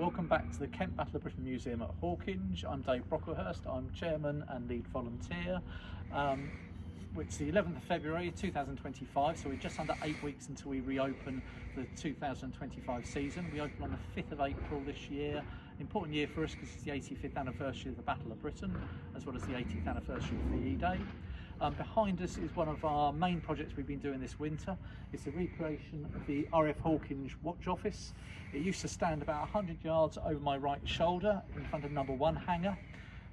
Welcome back to the Kent Battle of Britain Museum at Hawkinge. I'm Dave Brocklehurst, I'm Chairman and Lead Volunteer. It's the 11th of February 2025, so we're just under 8 weeks until we reopen the 2025 season. We open on the 5th of April this year. Important year for us because it's the 85th anniversary of the Battle of Britain, as well as the 80th anniversary of VE Day. Behind us is one of our main projects we've been doing this winter. It's the recreation of the RAF Hawkinge watch office. It used to stand about 100 yards over my right shoulder in front of number 1 hangar.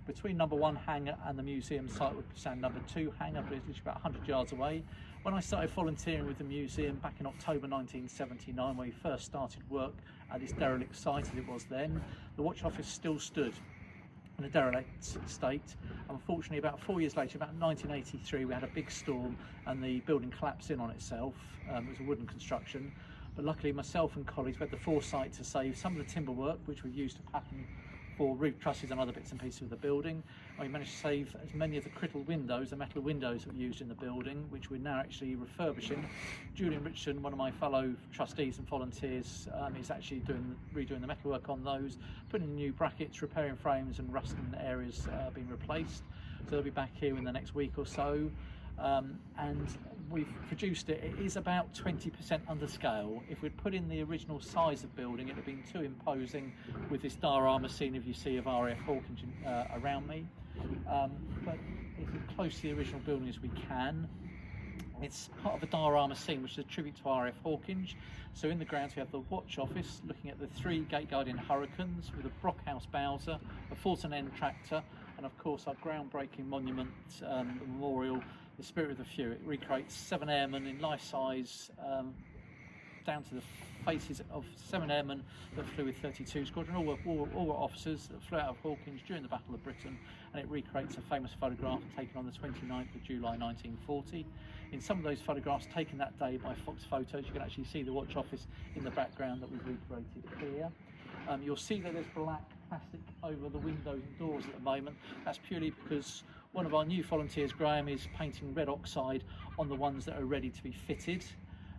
Between number 1 hangar and the museum site would stand number 2 hangar, but it's literally about 100 yards away. When I started volunteering with the museum back in October 1979, when we first started work at this derelict site as it was then, the watch office still stood in a derelict state. Unfortunately, about 4 years later, about 1983, we had a big storm and the building collapsed in on itself. It was a wooden construction, but luckily myself and colleagues had the foresight to save some of the timber work which we used to pattern for roof trusses and other bits and pieces of the building. And we managed to save as many of the critical windows, the metal windows that we used in the building, which we're now actually refurbishing. Julian Richardson, one of my fellow trustees and volunteers, is actually redoing the metalwork on those, putting in new brackets, repairing frames and rusting areas being replaced. So they'll be back here in the next week or so. And we've produced it. It is about 20% under scale. If we'd put in the original size of building, it would have been too imposing with this diorama scene, if you see, of RAF Hawkinge around me. But it's as close to the original building as we can. It's part of a diorama scene which is a tribute to RAF Hawkinge. So in the grounds we have the watch office looking at the 3 Gate Guardian Hurricanes with a Brocklehurst Bowser, a Fulton End tractor, and of course our groundbreaking monument, the memorial, the Spirit of the Few. It recreates 7 airmen in life size, down to the faces of 7 airmen that flew with 32 Squadron, all were officers that flew out of Hawkinge during the Battle of Britain, and it recreates a famous photograph taken on the 29th of July 1940. In some of those photographs taken that day by Fox Photos, you can actually see the watch office in the background that we've recreated here. You'll see that there's black plastic over the windows and doors at the moment. That's purely because one of our new volunteers, Graham, is painting red oxide on the ones that are ready to be fitted.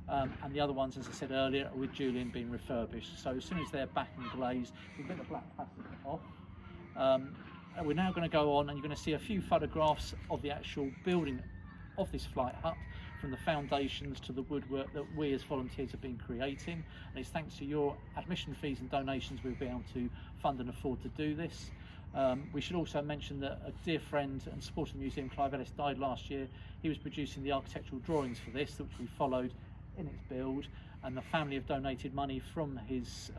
And the other ones, as I said earlier, are with Julian being refurbished. So as soon as they're back and glazed, we'll get the black plastic off. And we're now going to go on and you're going to see a few photographs of the actual building of this flight hut, from the foundations to the woodwork that we as volunteers have been creating. And it's thanks to your admission fees and donations we'll be able to fund and afford to do this. We should also mention that a dear friend and supporter of the museum, Clive Ellis, died last year. He was producing the architectural drawings for this, which we followed in its build, and the family have donated money from his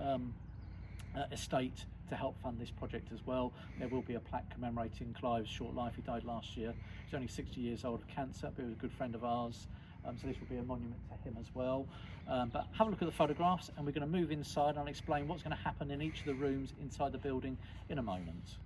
estate to help fund this project as well. There will be a plaque commemorating Clive's short life. He died last year. He's only 60 years old of cancer, but he was a good friend of ours. So this will be a monument to him as well. But have a look at the photographs, and we're going to move inside and I'll explain what's going to happen in each of the rooms inside the building in a moment.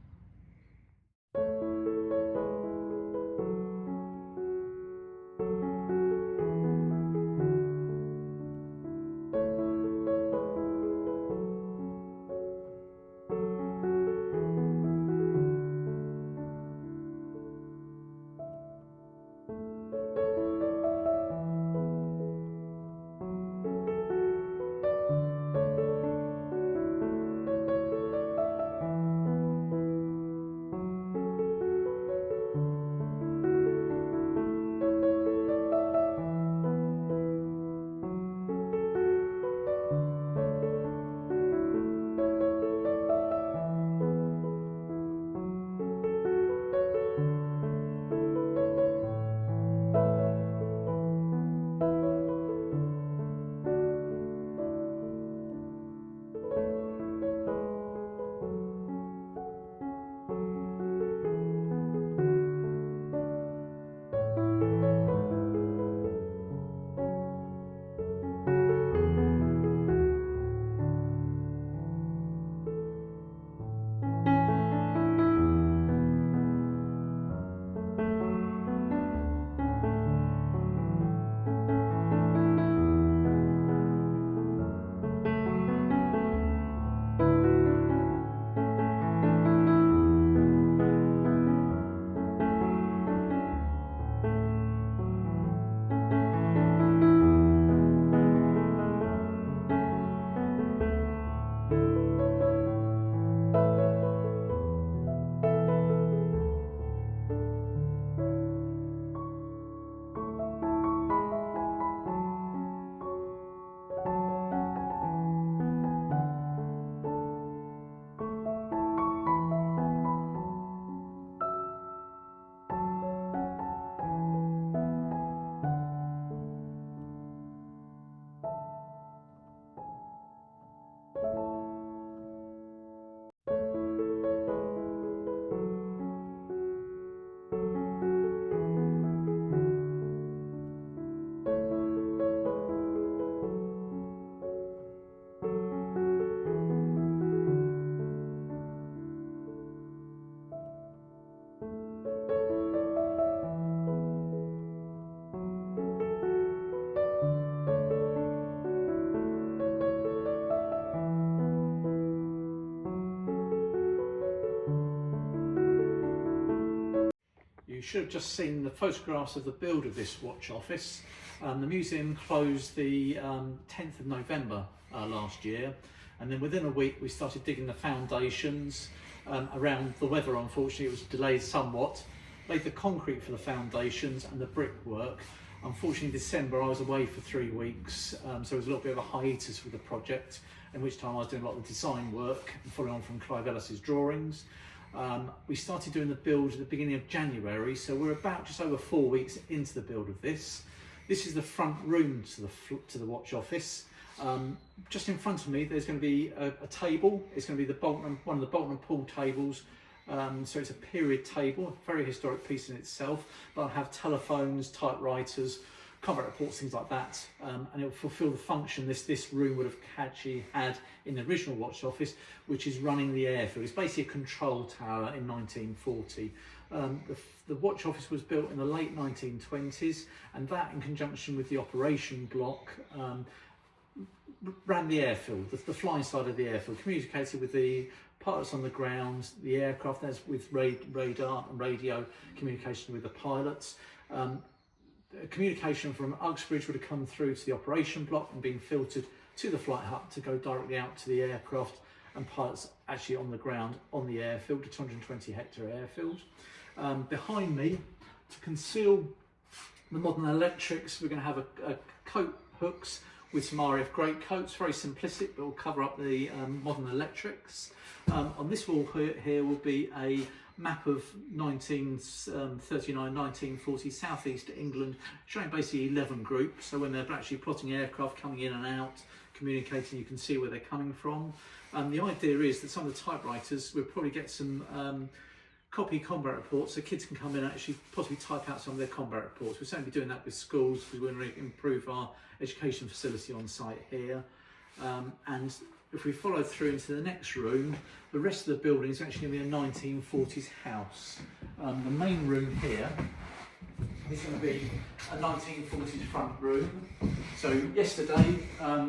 should have just seen the photographs of the build of this watch office. The museum closed the 10th of November last year, and then within a week we started digging the foundations. Around the weather, unfortunately, it was delayed somewhat. Laid the concrete for the foundations and the brickwork. Unfortunately, in December I was away for 3 weeks, so it was a little bit of a hiatus with the project, in which time I was doing a lot of the design work and following on from Clive Ellis's drawings. We started doing the build at the beginning of January, so we're about just over 4 weeks into the build of this. This is the front room to the watch office. Just in front of me there's going to be a table. It's going to be one of the Bolton and Paul tables. So it's a period table, a very historic piece in itself, but I'll have telephones, typewriters, combat reports, things like that, and it will fulfil the function this room would have actually had in the original watch office, which is running the airfield. It's basically a control tower in 1940. The watch office was built in the late 1920s, and that, in conjunction with the operation block, ran the airfield, the flying side of the airfield, communicated with the pilots on the ground, the aircraft, there's with radar and radio communication with the pilots. Communication from Uxbridge would have come through to the operation block and been filtered to the flight hut to go directly out to the aircraft and pilots actually on the ground on the airfield, a 220 hectare airfield. Behind me, to conceal the modern electrics, we're going to have a coat hooks with some RF greatcoats, very simplistic, but will cover up the modern electrics. On this wall here will be a map of 1939-1940 southeast England, showing basically 11 groups. So when they're actually plotting aircraft coming in and out, communicating, you can see where they're coming from. The idea is that some of the typewriters, we'll probably get some copy combat reports, so kids can come in and actually possibly type out some of their combat reports. We'll certainly be doing that with schools because we want to improve our education facility on site here. And if we follow through into the next room, the rest of the building is actually going to be a 1940s house. The main room here is going to be a 1940s front room. So yesterday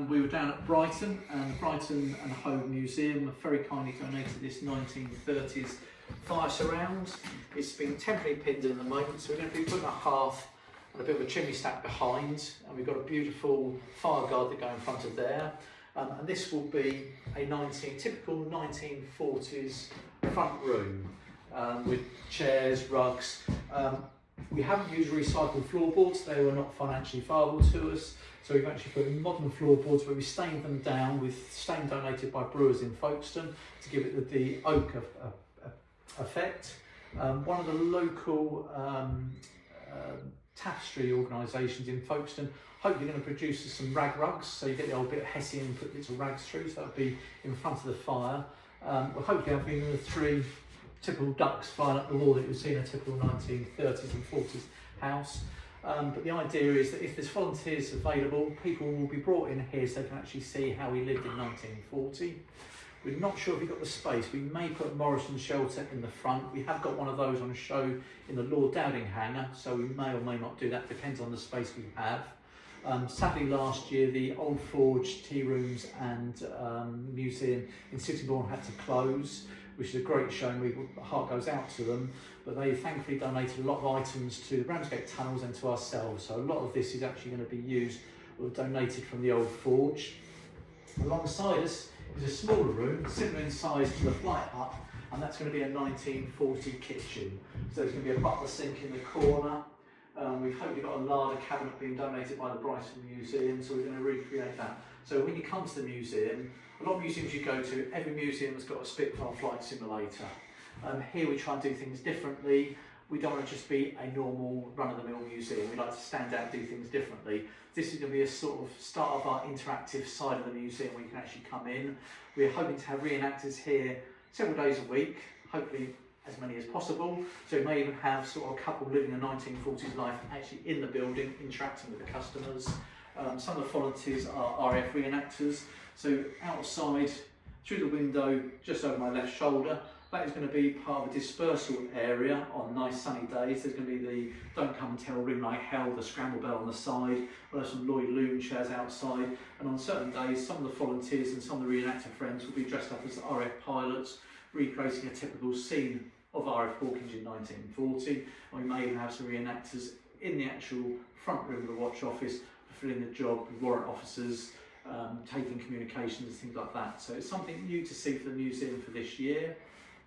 we were down at Brighton, and Brighton and Hove Museum very kindly donated this 1930s fire surround. It's been temporarily pinned in at the moment, so we're going to be putting a hearth and a bit of a chimney stack behind, and we've got a beautiful fire guard that go in front of there. And this will be a typical 1940s front room with chairs, rugs. We haven't used recycled floorboards, they were not financially viable to us, so we've actually put in modern floorboards where we stained them down with stain donated by brewers in Folkestone to give it the oak effect. One of the local tapestry organisations in Folkestone hopefully going to produce some rag rugs, so you get the old bit of Hessian and put bits of rags through, so that'll be in front of the fire. We'll hopefully have the 3 typical ducks flying up the wall that you would see in a typical 1930s and 40s house. But the idea is that if there's volunteers available, people will be brought in here so they can actually see how we lived in 1940. We're not sure if we've got the space. We may put a Morrison shelter in the front. We have got one of those on show in the Lord Dowding hangar, so we may or may not do that, depends on the space we have. Sadly last year the Old Forge tea rooms and museum in Sittingbourne had to close, which is a great shame. My heart goes out to them, but they thankfully donated a lot of items to the Ramsgate tunnels and to ourselves, so a lot of this is actually going to be used or donated from the Old Forge. Alongside us is a smaller room, similar in size to the flight hut, and that's going to be a 1940 kitchen. So there's going to be a butler sink in the corner. We've hopefully got a larder cabinet being donated by the Brighton Museum, so we're going to recreate that. So when you come to the museum, a lot of museums you go to, every museum has got a Spitfire flight simulator. Here we try and do things differently. We don't want to just be a normal run-of-the-mill museum. We like to stand out and do things differently. This is going to be a sort of start of our interactive side of the museum where you can actually come in. We're hoping to have reenactors here several days a week, hopefully as many as possible. So we may even have sort of a couple living a 1940s life actually in the building, interacting with the customers. Some of the volunteers are RF reenactors. So outside, through the window, just over my left shoulder, that is going to be part of a dispersal area on nice sunny days. There's going to be the Don't Come and Tell Ring Like Hell, the scramble bell on the side. We'll have some Lloyd Loon chairs outside. And on certain days, some of the volunteers and some of the reenactor friends will be dressed up as RF pilots, recreating a typical scene of RF Hawkinge in 1940. And we may even have some reenactors in the actual front room of the watch office, fulfilling the job with warrant officers, taking communications, things like that. So it's something new to see for the museum for this year.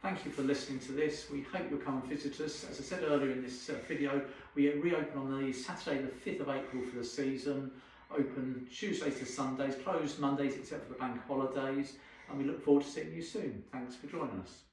Thank you for listening to this. We hope you'll come and visit us. As I said earlier in this video, we reopen on the Saturday the 5th of April for the season, open Tuesdays to Sundays, closed Mondays except for the bank holidays, and we look forward to seeing you soon. Thanks for joining us.